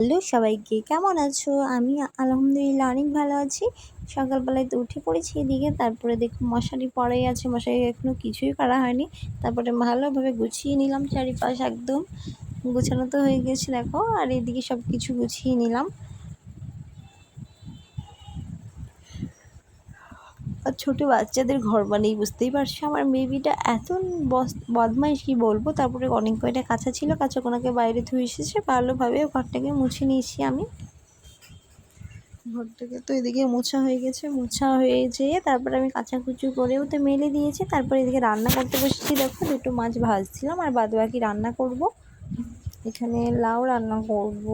Hello সবাইকে, কেমন আছো? আমি আলহামদুলিল্লাহ অনেক ভালো আছি। সকালবেলায় তো উঠে পড়েছি এদিকে, তারপরে দেখো মশারি পড়াই আছে, মশারি এখনও কিছুই করা হয়নি। তারপরে ভালোভাবে গুছিয়ে নিলাম, চারিপাশ একদম গোছানো তো হয়ে গেছে দেখো। আর এদিকে সব কিছু গুছিয়ে নিলাম। আর ছোটো বাচ্চাদের ঘর মানেই বুঝতেই পারছো আমার বেবিটা এত বদমাইশ কি বলবো। তারপরে অনেক কয়টা কাঁচা ছিল, কাঁচাকোনাকে বাইরে ধুয়ে এসেছে, ভালোভাবে ঘরটাকে মুছে নিয়েছি আমি। ঘরটাকে তো এদিকে মোছা হয়ে গেছে, মোছা হয়ে যেয়ে তারপরে আমি কাচাকুচি করেও তো মেলে দিয়েছি। তারপরে এদিকে রান্না করতে বসেছি, দেখো দুটো মাছ ভাজছিলাম আর বাদবাকি রান্না করব। এখানে লাউ রান্না করব,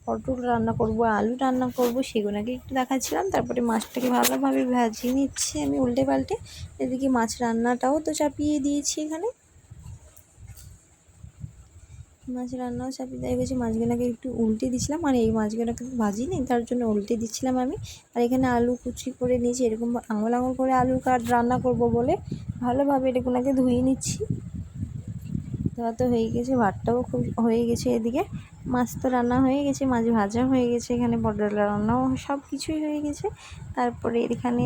পটল রান্না করব, আলু রান্না করব, সেগুলোকে একটু দেখাচ্ছিলাম। তারপরে মাছটাকে ভালোভাবে ভাজিয়ে নিচ্ছি আমি উল্টে পাল্টে। এদিকে মাছ রান্নাটাও তো চাপিয়ে দিয়েছি এখানে, মাছ রান্নাও চাপিয়ে দেওয়া গেছে। মাছগুলোকে একটু উল্টে দিচ্ছিলাম, মানে এই মাছগুলোকে ভাজিনি তার জন্য উল্টে দিচ্ছিলাম আমি। আর এখানে আলু কুচি করে নিয়েছি, এরকম আঙুল আঙুল করে আলু রান্না করব বলে ভালোভাবে এটাগুলোকে ধুয়ে নিচ্ছি। ধোয়া তো হয়ে গেছে, ভাতটাও খুব হয়ে গেছে। এদিকে মাছ তো রান্না হয়ে গেছে, মাছ ভাজা হয়ে গেছে, এখানে পটল রান্নাও সব কিছুই হয়ে গেছে। তারপরে এখানে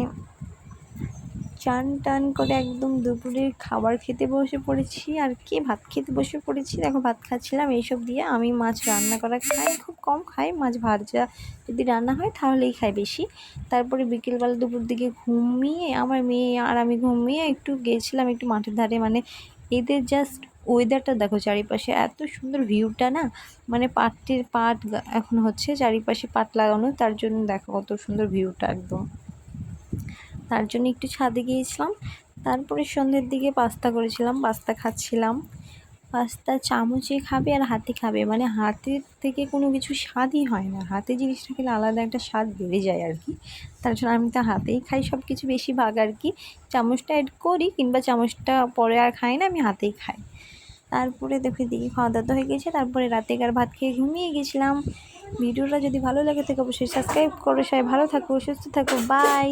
চান টান করে একদম দুপুরের খাবার খেতে বসে পড়েছি। আর কি ভাত খেতে বসে পড়েছি, দেখো ভাত খাচ্ছিলাম এইসব দিয়ে। আমি মাছ রান্না করা খাই, খুব কম খাই, মাছ ভাজা যদি রান্না হয় তাহলেই খাই বেশি। তারপরে বিকেলবেলা দুপুর দিকে ঘুমিয়ে আমার মেয়ে আর আমি ঘুমিয়ে একটু গেছিলাম একটু মাঠের ধারে। মানে এদের জাস্ট ওয়েদারটা দেখো, চারিপাশে এত সুন্দর ভিউটা না, মানে পাট এখন হচ্ছে, চারিপাশে পাট লাগানো, তার জন্য দেখো কত সুন্দর ভিউটা একদম। তার জন্য একটু ছাদে গিয়েছিলাম। তারপরে সন্ধ্যের দিকে পাস্তা করেছিলাম, পাস্তা খাচ্ছিলাম। পাস্তা চামচে খাবে আর হাতে খাবে, মানে হাতের থেকে কোনো কিছু স্বাদই হয় না, হাতে জিনিসটা খেলে আলাদা একটা স্বাদ বেড়ে যায় আর কি। তার জন্য আমি তো হাতেই খাই সব কিছু বেশিরভাগ আর কি। চামচটা অ্যাড করি কিংবা চামচটা পরে আর খাই না, আমি হাতেই খাই। তারপরে দেখো এদিকে খাওয়া দাওয়া হয়ে গেছে, তারপরে রাতেকার ভাত খেয়ে ঘুমিয়ে গেছিলাম। ভিডিওটা যদি ভালো লাগে থাকে অবশ্যই সাবস্ক্রাইব করো। সবাই ভালো থাকো, সুস্থ থাকো, বাই।